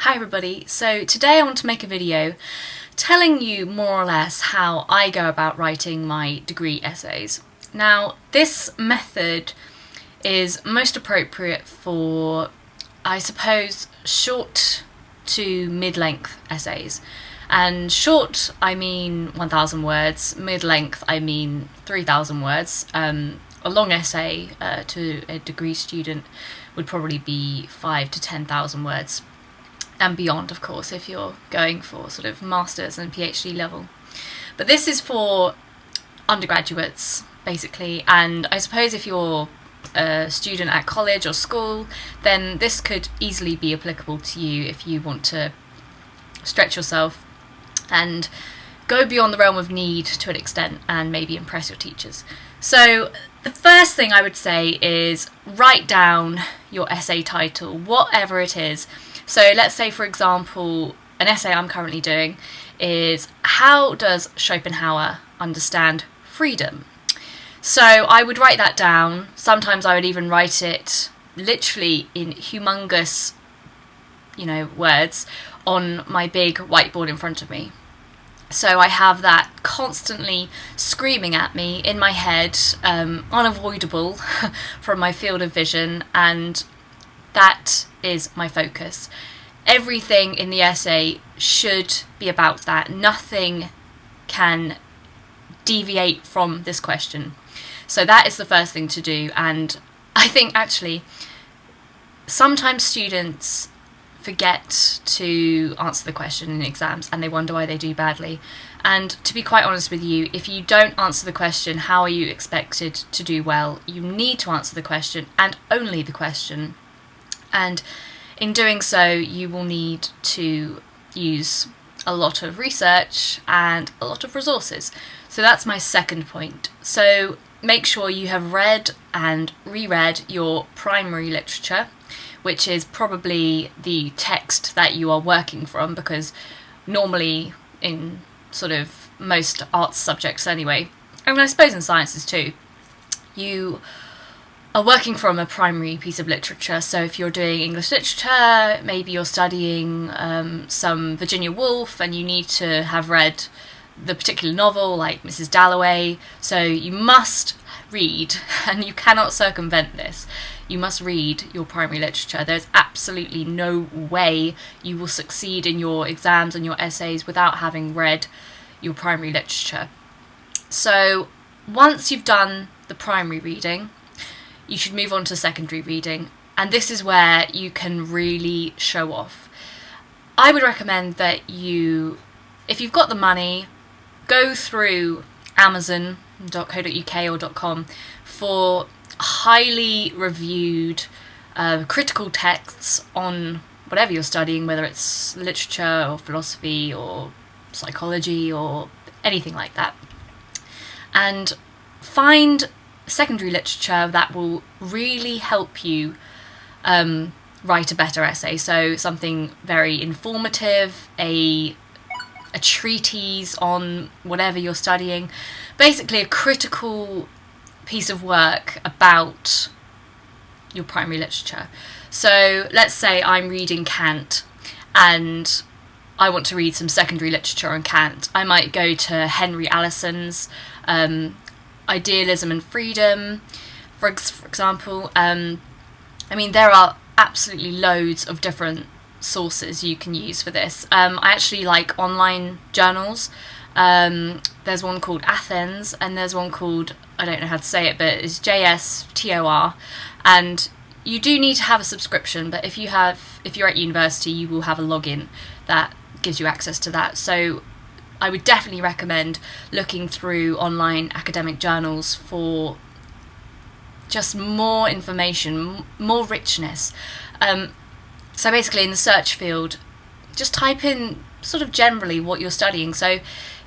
Hi everybody, so today I want to make a video telling you more or less how I go about writing my degree essays. Now this method is most appropriate for, I suppose, short to mid-length essays. And short I mean 1,000 words, mid-length I mean 3,000 words. A long essay to a degree student would probably be 5 to 10,000 words. And beyond, of course, if you're going for sort of master's and PhD level. But this is for undergraduates, basically, and I suppose if you're a student at college or school, then this could easily be applicable to you if you want to stretch yourself and go beyond the realm of need to an extent and maybe impress your teachers. So the first thing I would say is write down your essay title, whatever it is. So let's say, for example, an essay I'm currently doing is how does Schopenhauer understand freedom? So I would write that down. Sometimes I would even write it literally in humongous, words on my big whiteboard in front of me. So I have that constantly screaming at me in my head, unavoidable from my field of vision, and that is my focus. Everything in the essay should be about that. Nothing can deviate from this question. So that is the first thing to do. And I think actually sometimes students forget to answer the question in exams and they wonder why they do badly. And to be quite honest with you, if you don't answer the question, how are you expected to do well? You need to answer the question and only the question. And in doing so, you will need to use a lot of research and a lot of resources. So that's my second point. So make sure you have read and reread your primary literature, which is probably the text that you are working from, because normally in sort of most arts subjects anyway, and I suppose in sciences too, you are working from a primary piece of literature. So if you're doing English literature, maybe you're studying some Virginia Woolf and you need to have read the particular novel like Mrs. Dalloway. So you must read, and you cannot circumvent this. You must read your primary literature. There's absolutely no way you will succeed in your exams and your essays without having read your primary literature. So once you've done the primary reading, you should move on to secondary reading, and this is where you can really show off. I would recommend that if you've got the money, go through Amazon.co.uk or .com for highly reviewed critical texts on whatever you're studying, whether it's literature or philosophy or psychology or anything like that, and find secondary literature that will really help you write a better essay. So something very informative, a treatise on whatever you're studying, basically a critical piece of work about your primary literature. So let's say I'm reading Kant and I want to read some secondary literature on Kant. I might go to Henry Allison's Idealism and Freedom, for example. There are absolutely loads of different sources you can use for this. I actually like online journals. There's one called Athens, and there's one called, I don't know how to say it, but it's JSTOR, and you do need to have a subscription, but if you're at university, you will have a login that gives you access to that. So I would definitely recommend looking through online academic journals for just more information, more richness. So basically in the search field, just type in sort of generally what you're studying. So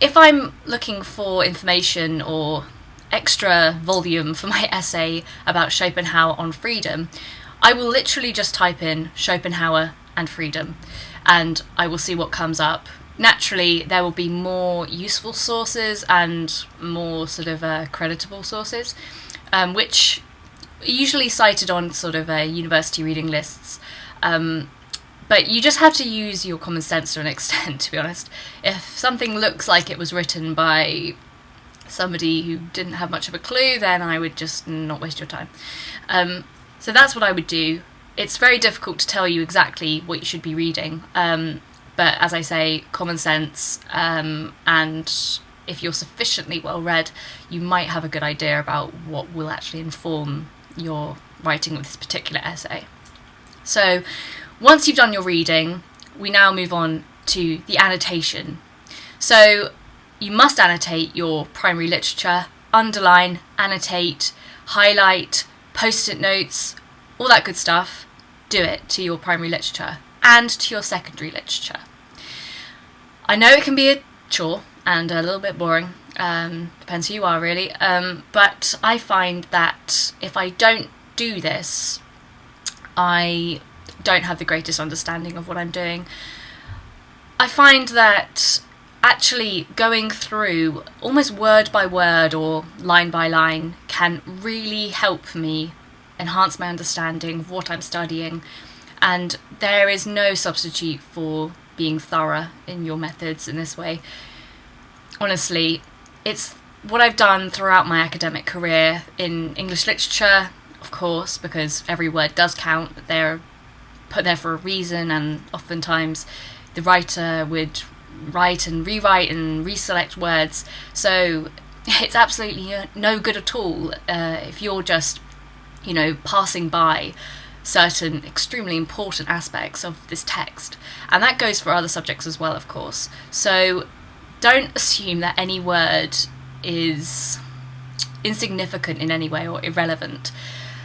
if I'm looking for information or extra volume for my essay about Schopenhauer on freedom, I will literally just type in Schopenhauer and freedom and I will see what comes up. Naturally, there will be more useful sources and more sort of creditable sources, which are usually cited on sort of university reading lists. But you just have to use your common sense to an extent, to be honest. If something looks like it was written by somebody who didn't have much of a clue, then I would just not waste your time. So that's what I would do. It's very difficult to tell you exactly what you should be reading, but as I say, common sense, and if you're sufficiently well read, you might have a good idea about what will actually inform your writing of this particular essay. So once you've done your reading, we now move on to the annotation. So you must annotate your primary literature, underline, annotate, highlight, post-it notes, all that good stuff. Do it to your primary literature and to your secondary literature. I know it can be a chore and a little bit boring, depends who you are really, but I find that if I don't do this, I don't have the greatest understanding of what I'm doing. I find that actually going through almost word by word or line by line can really help me enhance my understanding of what I'm studying, and there is no substitute for being thorough in your methods in this way. Honestly, it's what I've done throughout my academic career in English literature, of course, because every word does count. They're put there for a reason, and oftentimes the writer would write and rewrite and reselect words, so it's absolutely no good at all if you're just, passing by certain extremely important aspects of this text. And that goes for other subjects as well, of course. So don't assume that any word is insignificant in any way or irrelevant.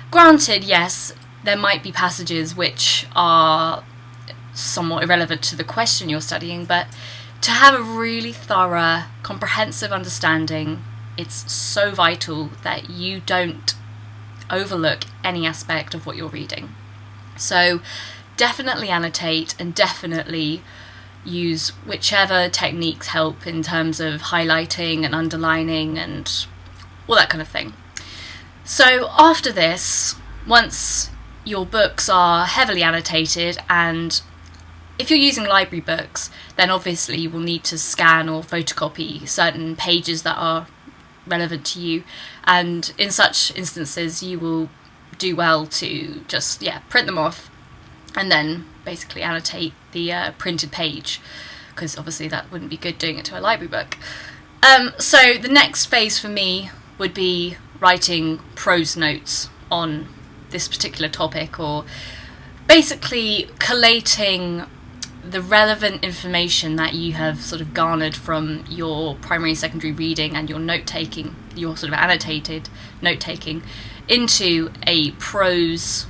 Granted, yes, there might be passages which are somewhat irrelevant to the question you're studying, but to have a really thorough, comprehensive understanding, it's so vital that you don't overlook any aspect of what you're reading. So definitely annotate and definitely use whichever techniques help in terms of highlighting and underlining and all that kind of thing. So after this, once your books are heavily annotated, and if you're using library books, then obviously you will need to scan or photocopy certain pages that are relevant to you, and in such instances you will do well to just print them off and then basically annotate the printed page, because obviously that wouldn't be good doing it to a library book. So the next phase for me would be writing prose notes on this particular topic, or basically collating the relevant information that you have sort of garnered from your primary and secondary reading and your note-taking, your sort of annotated note-taking, into a prose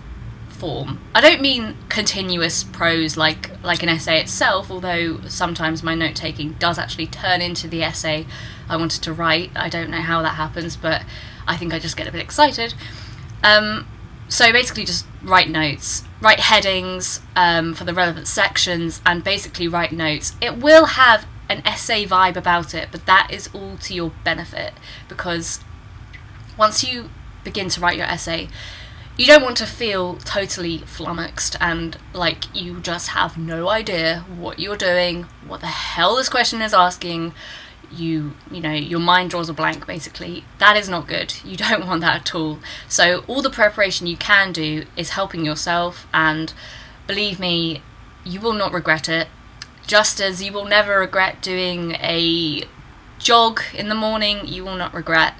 form. I don't mean continuous prose like an essay itself, although sometimes my note-taking does actually turn into the essay I wanted to write. I don't know how that happens, but I think I just get a bit excited. So basically just write notes, write headings for the relevant sections, and basically write notes. It will have an essay vibe about it, but that is all to your benefit, because once you begin to write your essay, you don't want to feel totally flummoxed and like you just have no idea what you're doing, what the hell this question is asking. Your mind draws a blank, basically. That is not good. You don't want that at all. So all the preparation you can do is helping yourself, and believe me, you will not regret it. Just as you will never regret doing a jog in the morning, you will not regret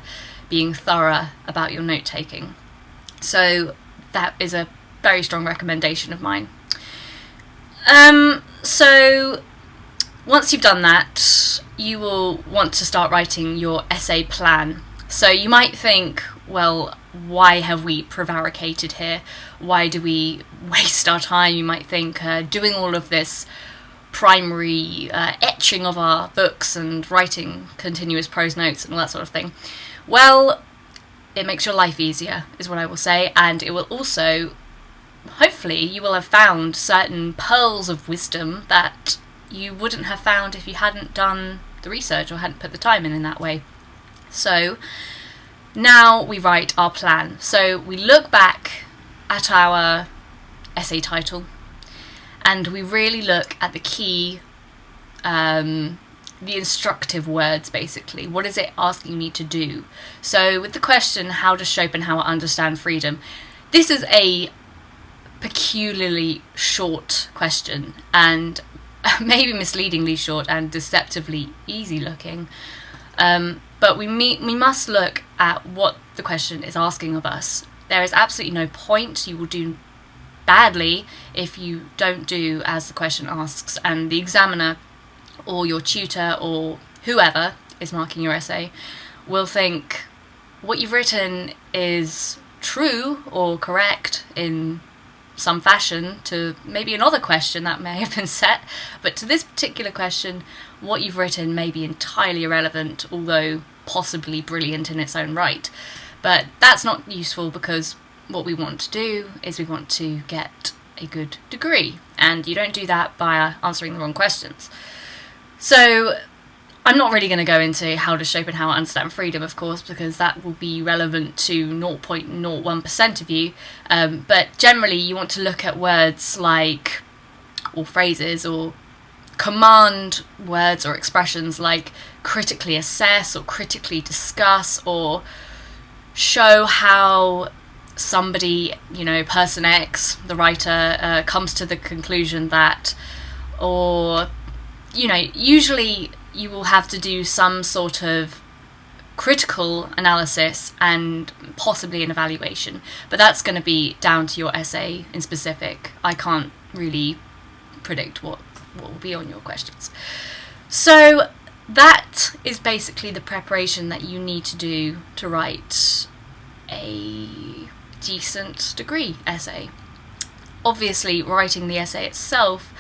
being thorough about your note-taking. So that is a very strong recommendation of mine. So once you've done that, you will want to start writing your essay plan. So you might think, well, why have we prevaricated here? Why do we waste our time, you might think, doing all of this primary etching of our books and writing continuous prose notes and all that sort of thing? Well, it makes your life easier, is what I will say, and it will also, hopefully, you will have found certain pearls of wisdom that you wouldn't have found if you hadn't done the research or hadn't put the time in that way. So now we write our plan. So we look back at our essay title and we really look at the key, the instructive words basically. What is it asking me to do? So with the question, how does Schopenhauer understand freedom? This is a peculiarly short question, and maybe misleadingly short and deceptively easy looking. But we must look at what the question is asking of us. There is absolutely no point. You will do badly if you don't do as the question asks, and the examiner or your tutor or whoever is marking your essay will think what you've written is true or correct in some fashion to maybe another question that may have been set, but to this particular question, what you've written may be entirely irrelevant, although possibly brilliant in its own right. But that's not useful, because what we want to do is we want to get a good degree, and you don't do that by answering the wrong questions. So I'm not really going to go into how does Schopenhauer understand freedom, of course, because that will be relevant to 0.01% of you, but generally you want to look at words like, or phrases, or command words or expressions like critically assess or critically discuss, or show how somebody, person X, the writer, comes to the conclusion that, or, usually you will have to do some sort of critical analysis and possibly an evaluation, but that's going to be down to your essay in specific. I can't really predict what will be on your questions. So that is basically the preparation that you need to do to write a decent degree essay. Obviously, writing the essay itself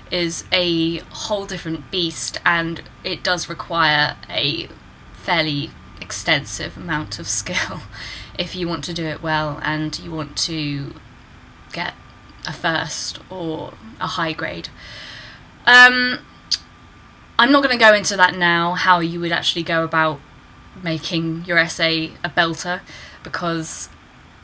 is a whole different beast, and it does require a fairly extensive amount of skill if you want to do it well and you want to get a first or a high grade. I'm not going to go into that now, how you would actually go about making your essay a belter, because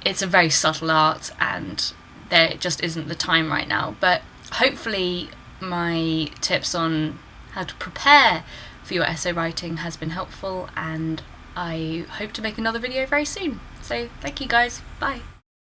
it's a very subtle art and there just isn't the time right now. But hopefully my tips on how to prepare for your essay writing has been helpful, and I hope to make another video very soon. So thank you guys, bye.